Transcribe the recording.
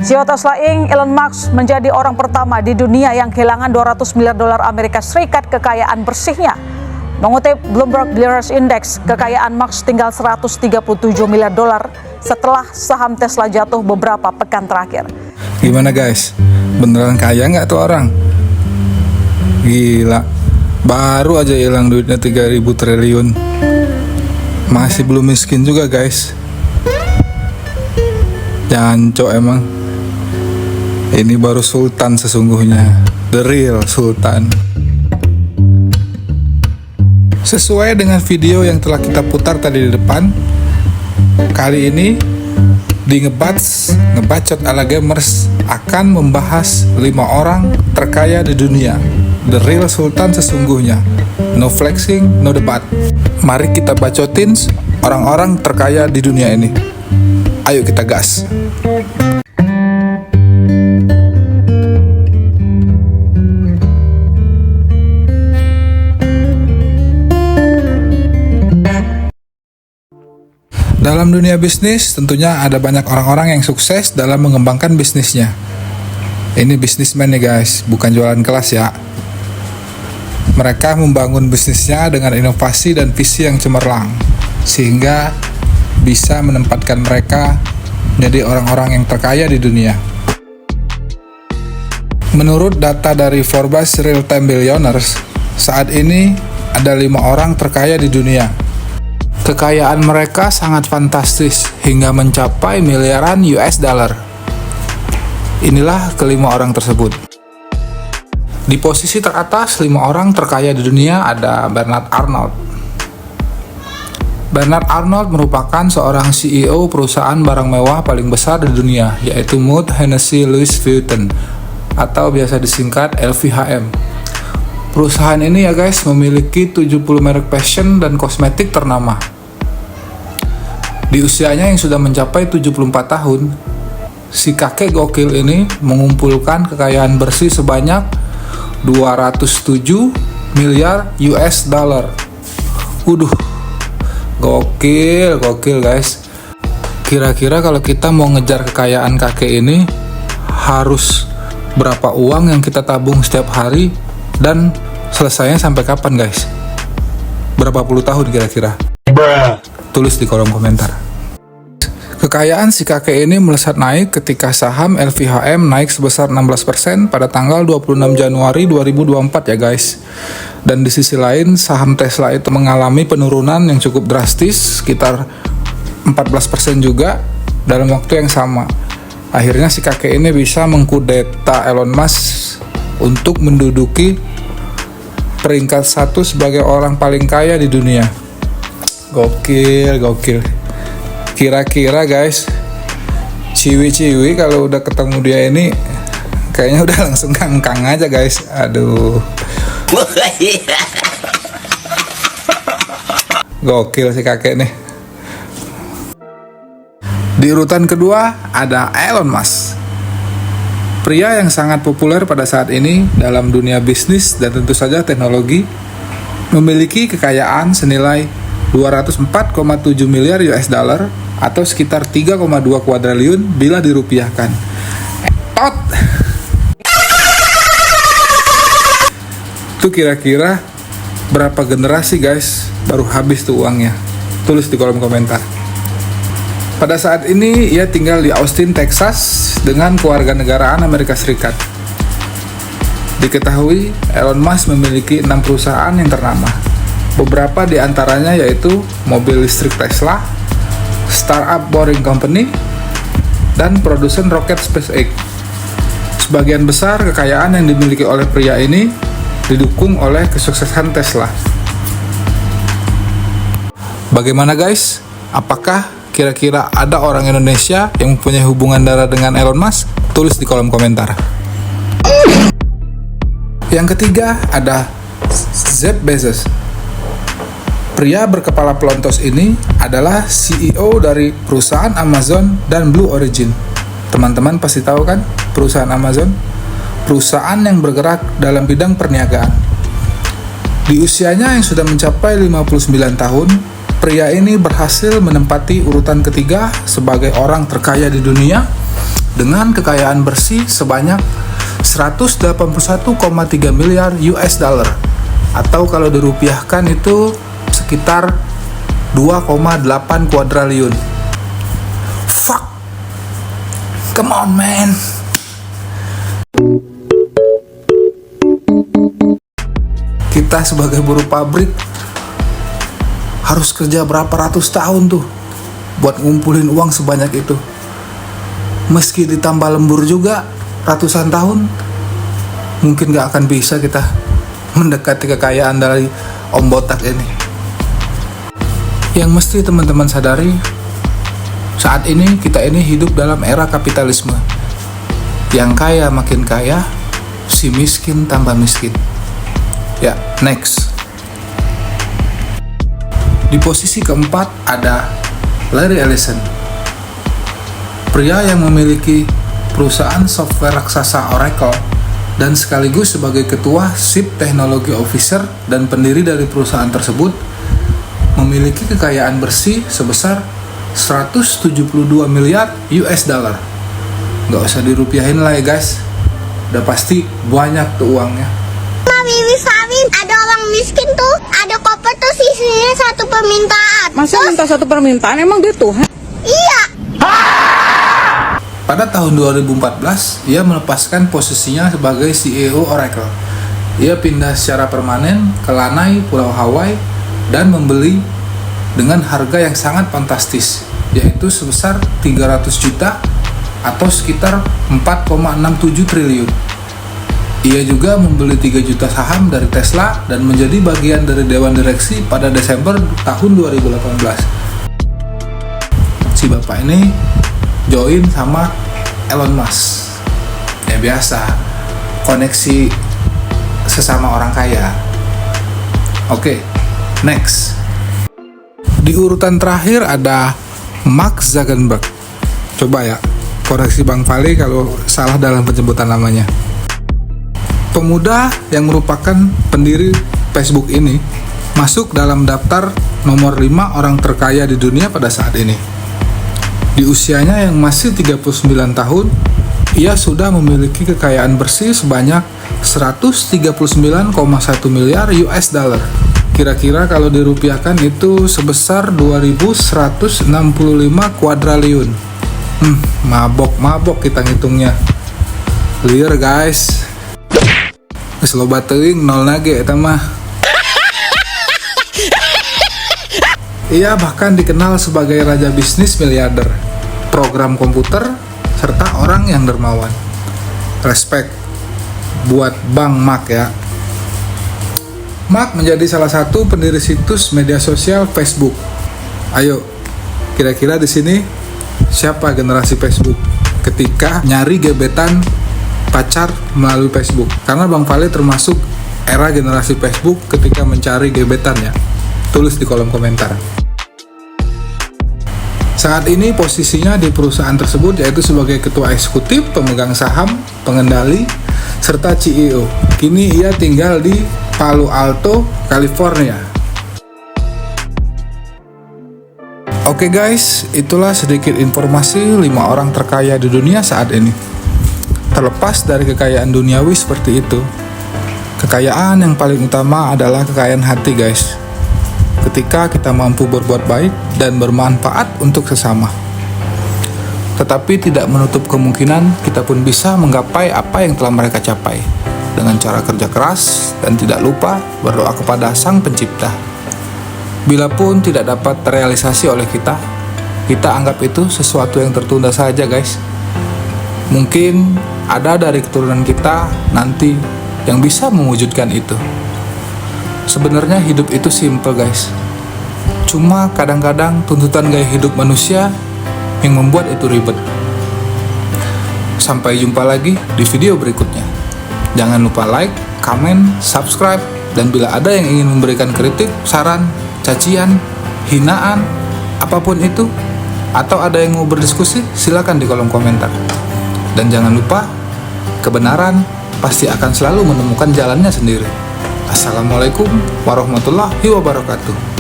CEO Tesla Inc. Elon Musk menjadi orang pertama di dunia yang kehilangan 200 miliar dolar Amerika Serikat kekayaan bersihnya. Mengutip Bloomberg Leaders Index, kekayaan Musk tinggal 137 miliar dolar setelah saham Tesla jatuh beberapa pekan terakhir. Gimana guys? Beneran kaya nggak tuh orang? Gila, baru aja hilang duitnya 3.000 triliun. Masih belum miskin juga guys. Jancok emang. Ini baru sultan sesungguhnya, the real sultan. Sesuai dengan video yang telah kita putar tadi di depan, kali ini di Ngebacot ala Gamers akan membahas 5 orang terkaya di dunia, the real sultan sesungguhnya. No flexing, no debat. Mari kita bacotin orang-orang terkaya di dunia ini. Ayo kita gas. Dalam dunia bisnis, tentunya ada banyak orang-orang yang sukses dalam mengembangkan bisnisnya. Ini bisnismen nih guys, bukan jualan kelas ya. Mereka membangun bisnisnya dengan inovasi dan visi yang cemerlang, sehingga bisa menempatkan mereka menjadi orang-orang yang terkaya di dunia. Menurut data dari Forbes Real Time Billionaires, saat ini ada 5 orang terkaya di dunia. Kekayaan mereka sangat fantastis hingga mencapai miliaran US dollar. Inilah kelima orang tersebut. Di posisi teratas 5 orang terkaya di dunia ada Bernard Arnault. Bernard Arnault merupakan seorang CEO perusahaan barang mewah paling besar di dunia, yaitu Moët Hennessy Louis Vuitton atau biasa disingkat LVMH. Perusahaan ini ya guys memiliki 70 merek fashion dan kosmetik ternama. Di usianya yang sudah mencapai 74 tahun, si kakek gokil ini mengumpulkan kekayaan bersih sebanyak 207 miliar US dollar. Gokil guys. Kira-kira kalau kita mau ngejar kekayaan kakek ini, harus berapa uang yang kita tabung setiap hari dan selesainya sampai kapan guys? Berapa puluh tahun kira-kira? Tulis di kolom komentar. Kekayaan si kakek ini melesat naik ketika saham LVMH naik sebesar 16% pada tanggal 26 Januari 2024 ya guys. Dan di sisi lain saham Tesla itu mengalami penurunan yang cukup drastis sekitar 14% juga dalam waktu yang sama. Akhirnya si kakek ini bisa mengkudeta Elon Musk untuk menduduki peringkat 1 sebagai orang paling kaya di dunia. Gokil. Kira-kira guys, ciwi-ciwi kalau udah ketemu dia ini kayaknya udah langsung kangkang aja guys. Aduh. Gokil si kakek nih. Di urutan kedua ada Elon Musk. Pria yang sangat populer pada saat ini dalam dunia bisnis dan tentu saja teknologi, memiliki kekayaan senilai 204,7 miliar US dollar atau sekitar 3,2 kuadriliun bila dirupiahkan. Itu kira-kira berapa generasi guys baru habis tuh uangnya? Tulis di kolom komentar. Pada saat ini ia tinggal di Austin, Texas dengan kewarganegaraan Amerika Serikat. Diketahui Elon Musk memiliki 6 perusahaan yang ternama. Beberapa di antaranya yaitu mobil listrik Tesla, startup Boring Company, dan produsen roket SpaceX. Sebagian besar kekayaan yang dimiliki oleh pria ini didukung oleh kesuksesan Tesla. Bagaimana guys? Apakah kira-kira ada orang Indonesia yang mempunyai hubungan darah dengan Elon Musk? Tulis di kolom komentar. Yang ketiga ada Jeff Bezos. Pria berkepala pelontos ini adalah CEO dari perusahaan Amazon dan Blue Origin. Teman-teman pasti tahu kan perusahaan Amazon? Perusahaan yang bergerak dalam bidang perniagaan. Di usianya yang sudah mencapai 59 tahun, pria ini berhasil menempati urutan ketiga sebagai orang terkaya di dunia dengan kekayaan bersih sebanyak 181,3 miliar US dollar, atau kalau dirupiahkan itu sekitar 2,8 kuadriliun. Fuck, come on man. Kita sebagai buruh pabrik harus kerja berapa ratus tahun tuh buat ngumpulin uang sebanyak itu. Meski ditambah lembur juga ratusan tahun, mungkin gak akan bisa kita mendekati kekayaan dari Om Botak ini. Yang mesti teman-teman sadari, saat ini kita ini hidup dalam era kapitalisme. Yang kaya makin kaya, si miskin tambah miskin. Ya, next. Di posisi keempat ada Larry Ellison, pria yang memiliki perusahaan software raksasa Oracle dan sekaligus sebagai ketua Chief Technology Officer dan pendiri dari perusahaan tersebut, memiliki kekayaan bersih sebesar 172 miliar US dollar. Nggak usah dirupiahin lah ya guys, udah pasti banyak tuh uangnya. Mami, ada orang miskin tuh, ada koper tuh isinya satu permintaan. Masa minta satu permintaan, emang dia Tuhan? Iya. Pada tahun 2014, ia melepaskan posisinya sebagai CEO Oracle. Ia pindah secara permanen ke Lanai, Pulau Hawaii, dan membeli dengan harga yang sangat fantastis, yaitu sebesar 300 juta atau sekitar 4,67 triliun. Ia juga membeli 3 juta saham dari Tesla dan menjadi bagian dari Dewan Direksi pada Desember tahun 2018. Si bapak ini join sama Elon Musk. Ya biasa, koneksi sesama orang kaya. Oke, next. Di urutan terakhir ada Mark Zuckerberg. Coba ya, koreksi Bang Fali kalau salah dalam penyebutan namanya. Pemuda yang merupakan pendiri Facebook ini masuk dalam daftar nomor 5 orang terkaya di dunia pada saat ini. Di usianya yang masih 39 tahun, ia sudah memiliki kekayaan bersih sebanyak 139,1 miliar US dollar. Kira-kira kalau dirupiahkan itu sebesar 2.165 kuadriliun. Mabok kita ngitungnya. Clear guys. Geus loba teuing nol nage eta mah. Ia bahkan dikenal sebagai raja bisnis miliarder, program komputer, serta orang yang dermawan. Respect buat Bang Mark ya. Mark menjadi salah satu pendiri situs media sosial Facebook. Ayo, kira-kira di sini siapa generasi Facebook ketika nyari gebetan pacar melalui Facebook? Karena Bang Fale termasuk era generasi Facebook ketika mencari gebetannya. Tulis di kolom komentar. Saat ini posisinya di perusahaan tersebut yaitu sebagai ketua eksekutif, pemegang saham, pengendali, serta CEO. Kini ia tinggal di Palo Alto, California. Oke guys, itulah sedikit informasi 5 orang terkaya di dunia saat ini. Terlepas dari kekayaan duniawi seperti itu, kekayaan yang paling utama adalah kekayaan hati guys. Ketika kita mampu berbuat baik dan bermanfaat untuk sesama. Tetapi tidak menutup kemungkinan kita pun bisa menggapai apa yang telah mereka capai dengan cara kerja keras dan tidak lupa berdoa kepada Sang Pencipta. Bila pun tidak dapat terrealisasi oleh kita anggap itu sesuatu yang tertunda saja guys. Mungkin ada dari keturunan kita nanti yang bisa mewujudkan itu. Sebenarnya hidup itu simple guys. Cuma kadang-kadang tuntutan gaya hidup manusia yang membuat itu ribet. Sampai jumpa lagi di video berikutnya. Jangan lupa like, comment, subscribe, dan bila ada yang ingin memberikan kritik, saran, cacian, hinaan, apapun itu, atau ada yang mau berdiskusi, silakan di kolom komentar. Dan jangan lupa, kebenaran pasti akan selalu menemukan jalannya sendiri. Assalamualaikum warahmatullahi wabarakatuh.